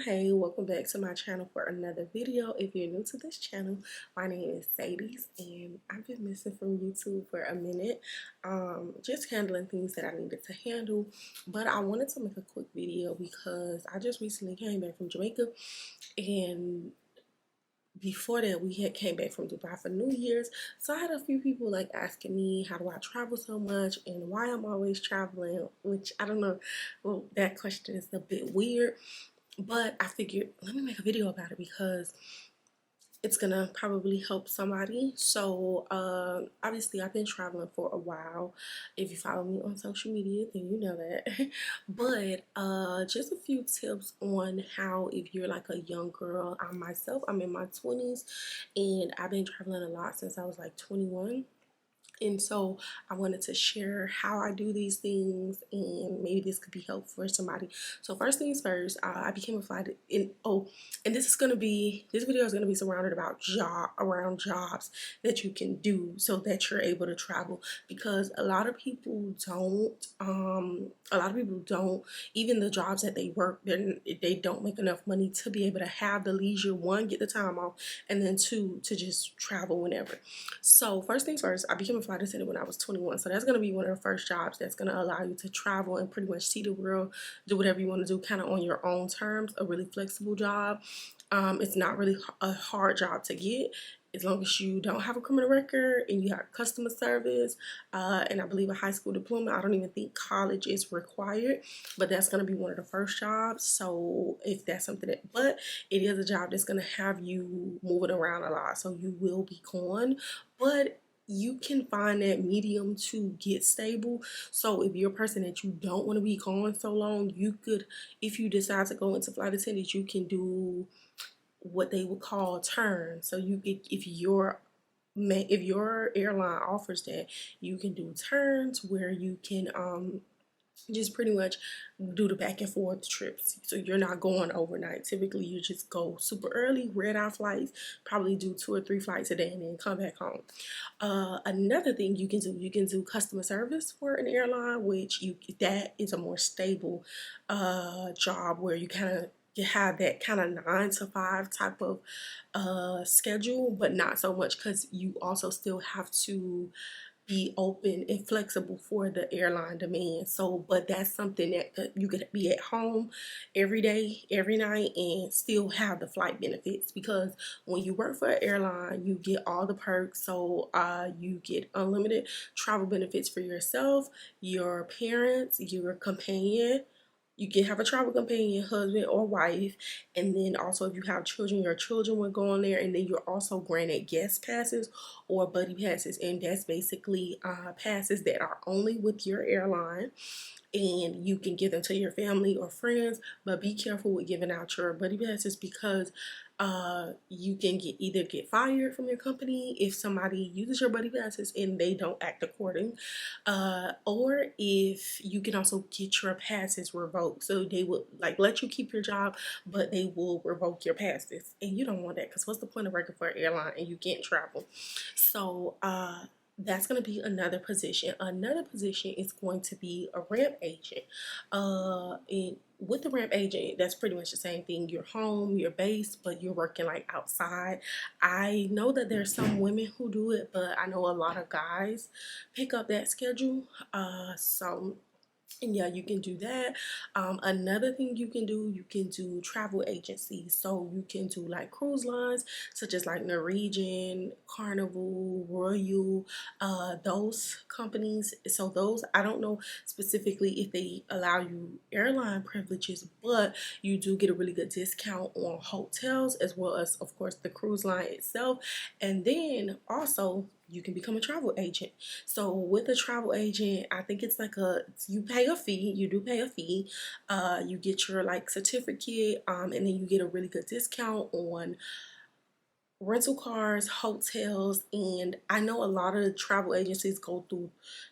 Hey, welcome back to my channel for another video. If you're new to this channel, my name is Sadie and I've been missing from YouTube for a minute, just handling things that I needed to handle. But I wanted to make a quick video because I just recently came back from Jamaica, and before that we had came back from Dubai for New Year's. So I had a few people like asking me, how do I travel so much and why I'm always traveling, which I don't know, well, that question is a bit weird. But I figured, let me make a video about it because it's gonna probably help somebody. So obviously I've been traveling for a while. If you follow me on social media, then you know that. But just a few tips on how, if you're like a young girl. I'm in my 20s, and I've been traveling a lot since I was like 21. And so I wanted to share how I do these things, and maybe this could be helpful for somebody. So first things first, I became a flight in and this video is gonna be surrounded about around jobs that you can do so that you're able to travel, because a lot of people don't, even the jobs that they work, they don't make enough money to be able to have the leisure, one, get the time off, and then two, to just travel whenever. So first things first, I became a flight attendant when I was 21. So that's going to be one of the first jobs that's going to allow you to travel and pretty much see the world, do whatever you want to do kind of on your own terms, a really flexible job. It's not really a hard job to get, as long as you don't have a criminal record and you have customer service, and I believe a high school diploma. I don't even think college is required, but that's going to be one of the first jobs. So if that's something that, but it is a job that's going to have you moving around a lot, so you will be gone, but you can find that medium to get stable. So if you're a person that you don't want to be gone so long, you could, if you decide to go into flight attendants, you can do what they would call turn. So you get, if your airline offers that, you can do turns where you can just pretty much do the back and forth trips. So you're not going overnight. Typically you just go super early, red eye flights, probably do 2 or 3 flights a day, and then come back home. Another thing you can do customer service for an airline, which that is a more stable job, where you kind of, you have that kind of 9 to 5 type of schedule, but not so much, because you also still have to be open and flexible for the airline demand. So, but that's something that you could be at home every day, every night, and still have the flight benefits, because when you work for an airline, you get all the perks. So you get unlimited travel benefits for yourself, your parents, your companion. You can have a travel companion, husband or wife, and then also if you have children, your children will go on there, and then you're also granted guest passes or buddy passes, and that's basically passes that are only with your airline, and you can give them to your family or friends. But be careful with giving out your buddy passes, because you can either get fired from your company if somebody uses your buddy passes and they don't act according, or if you can also get your passes revoked. So they will like let you keep your job, but they will revoke your passes, and you don't want that, because what's the point of working for an airline and you can't travel? So that's going to be another position. Another position is going to be a ramp agent. And with the ramp agent, that's pretty much the same thing. You're home, you're base, but you're working like outside. I know that there's some women who do it, but I know a lot of guys pick up that schedule. So and yeah, you can do that. Another thing you can do travel agencies. So you can do like cruise lines, such as like Norwegian, Carnival, Royal, those companies. So those, I don't know specifically if they allow you airline privileges, but you do get a really good discount on hotels, as well as, of course, the cruise line itself. And then also you can become a travel agent. So with a travel agent, I think it's like you pay a fee, you do pay a fee, you get your like certificate, and then you get a really good discount on rental cars, hotels. And I know a lot of the travel agencies go through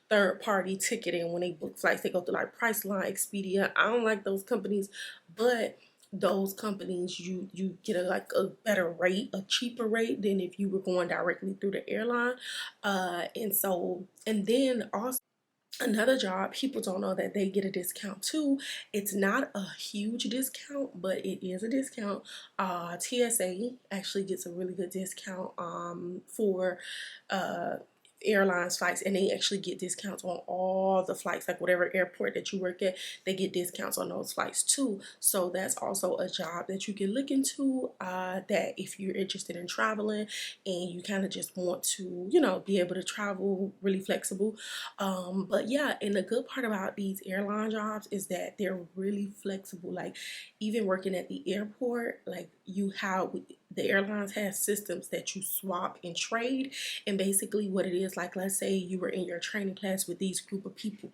third party ticketing when they book flights. They go through like Priceline, Expedia. I don't like those companies, but those companies, you get like a better rate, a cheaper rate than if you were going directly through the airline. And then also Another job, people don't know that they get a discount too. It's not a huge discount, but it is a discount. TSA actually gets a really good discount for uh, airlines flights, and they actually get discounts on all the flights, like whatever airport that you work at, they get discounts on those flights too. So that's also a job that you can look into, that if you're interested in traveling and you kind of just want to, be able to travel really flexible. But yeah, and the good part about these airline jobs is that they're really flexible. Like even working at the airport, like the airlines have systems that you swap and trade. And basically what it is, like let's say you were in your training class with these group of people,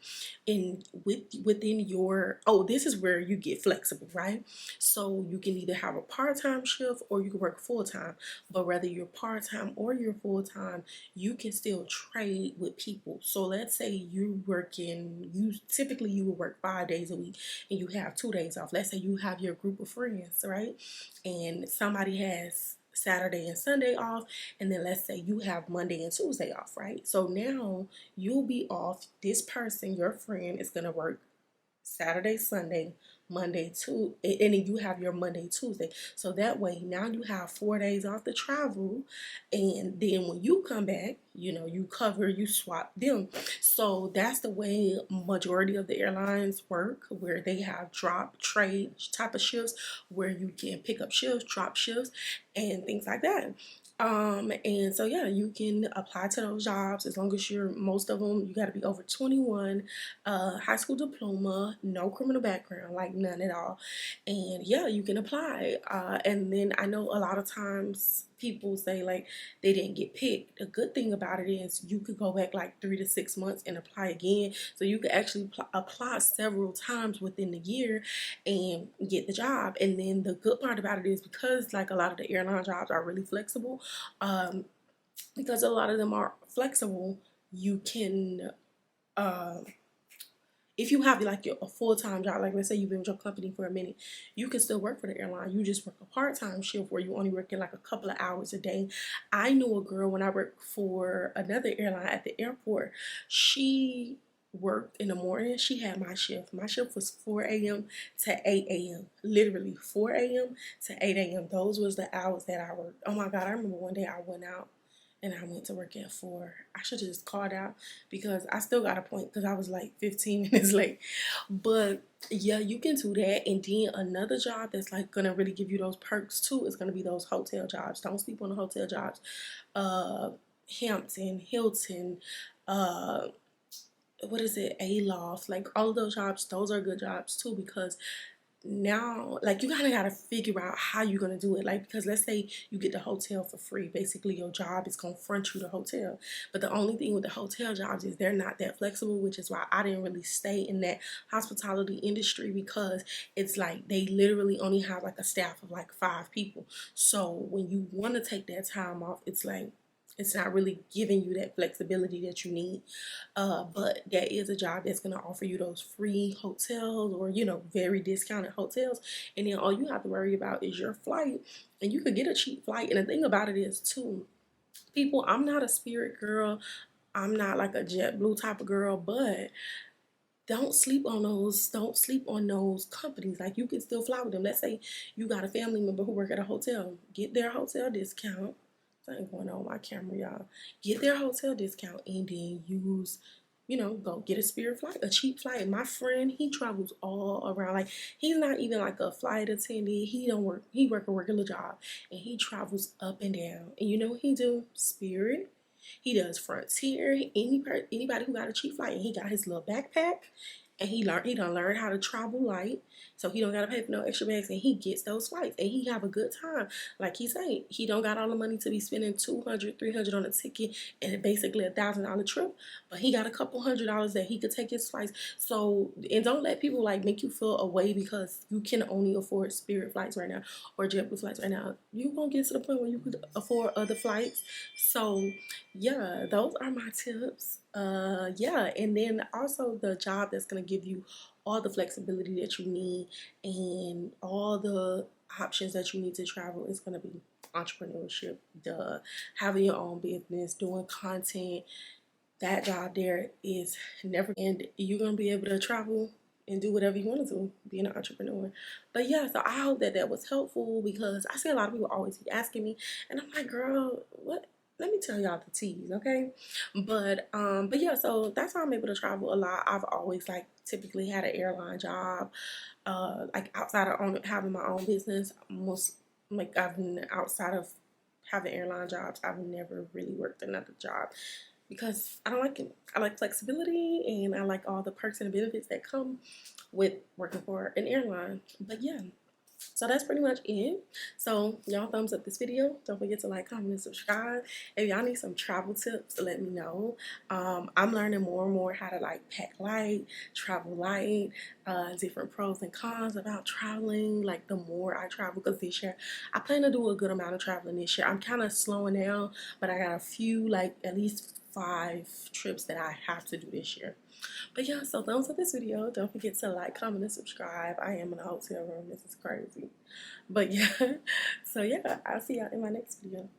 and within your, oh, this is where you get flexible, right? So you can either have a part-time shift or you can work full-time. But whether you're part-time or you're full-time, you can still trade with people. So let's say you will work 5 days a week and you have 2 days off. Let's say you have your group of friends, right? And somebody has Saturday and Sunday off, and then let's say you have Monday and Tuesday off, right? So now you'll be off. This person, your friend, is gonna work Saturday, Sunday, Monday, and then you have your Monday, Tuesday. So that way, now you have 4 days off to travel, and then when you come back, you swap them. So that's the way majority of the airlines work, where they have drop trade type of shifts, where you can pick up shifts, drop shifts, and things like that. And so yeah, you can apply to those jobs as long as most of them, you got to be over 21, high school diploma, no criminal background, like none at all. And yeah, you can apply. And then I know a lot of times people say like they didn't get picked. The good thing about it is you could go back like 3 to 6 months and apply again. So you could actually apply several times within the year and get the job. And then the good part about it is, because like a lot of the airline jobs are really flexible, um, because a lot of them are flexible, you can, uh, if you have like a full-time job, like let's say you've been with your company for a minute, you can still work for the airline. You just work a part-time shift where you only working like a couple of hours a day. I knew a girl when I worked for another airline at the airport. She worked in the morning. She had my shift. My shift was 4 a.m. to 8 a.m. Literally 4 a.m. to 8 a.m. Those was the hours that I worked. Oh my God, I remember one day I went out and I went to work at 4. I should have just called out because I still got a point because I was like 15 minutes late. But yeah, you can do that. And then another job that's like gonna really give you those perks too is gonna be those hotel jobs. Don't sleep on the hotel jobs. Uh, Hampton, Hilton, uh, what is it, Aloft, like all of those jobs, those are good jobs too, because now like you kind of got to figure out how you're going to do it, like because let's say you get the hotel for free. Basically your job is going to front you the hotel, but the only thing with the hotel jobs is they're not that flexible, which is why I didn't really stay in that hospitality industry, because it's like they literally only have like a staff of like 5 people. So when you want to take that time off, it's like it's not really giving you that flexibility that you need. But that is a job that's going to offer you those free hotels, or, very discounted hotels. And then all you have to worry about is your flight. And you could get a cheap flight. And the thing about it is, too, people, I'm not a Spirit girl. I'm not like a JetBlue type of girl, but don't sleep on those. Don't sleep on those companies. Like you can still fly with them. Let's say you got a family member who work at a hotel. Get their hotel discount. Something going on with my camera, y'all. Get their hotel discount and then use, go get a Spirit flight, a cheap flight. My friend, he travels all around. Like he's not even like a flight attendant. He don't work. He work a regular job, and he travels up and down. And you know what he do? Spirit. He does Frontier. Anybody who got a cheap flight, and he got his little backpack, and he done learned how to travel light, so he don't gotta pay for no extra bags, and he gets those flights and he have a good time. Like he say, he don't got all the money to be spending 200, 300 on a ticket and basically $1,000 trip, but he got a couple $100 that he could take his flights. So, and don't let people like make you feel away because you can only afford Spirit flights right now or JetBlue flights right now. You gonna get to the point where you could afford other flights. So yeah, those are my tips. Yeah, and then also the job that's gonna give you all the flexibility that you need and all the options that you need to travel is gonna be entrepreneurship, having your own business, doing content, that job there is never, and you're gonna be able to travel and do whatever you want to do, being an entrepreneur. But yeah, so I hope that that was helpful, because I see a lot of people always be asking me, and I'm like, girl, what? Let me tell y'all the teas, okay? But yeah, so that's how I'm able to travel a lot. I've always like typically had an airline job, like outside of having my own business. Most like outside of having airline jobs, I've never really worked another job, because I don't like it. I like flexibility, and I like all the perks and benefits that come with working for an airline. But yeah, so that's pretty much it. So y'all thumbs up this video. Don't forget to like, comment, and subscribe. If y'all need some travel tips, let me know. I'm learning more and more how to like pack light, travel light, different pros and cons about traveling. Like the more I travel, because this year I plan to do a good amount of traveling this year. I'm kind of slowing down, but I got a few, like at least 5 trips that I have to do this year. But yeah, so thumbs up this video. Don't forget to like, comment, and subscribe. I am in a hotel room. This is crazy. But yeah, so yeah, I'll see y'all in my next video.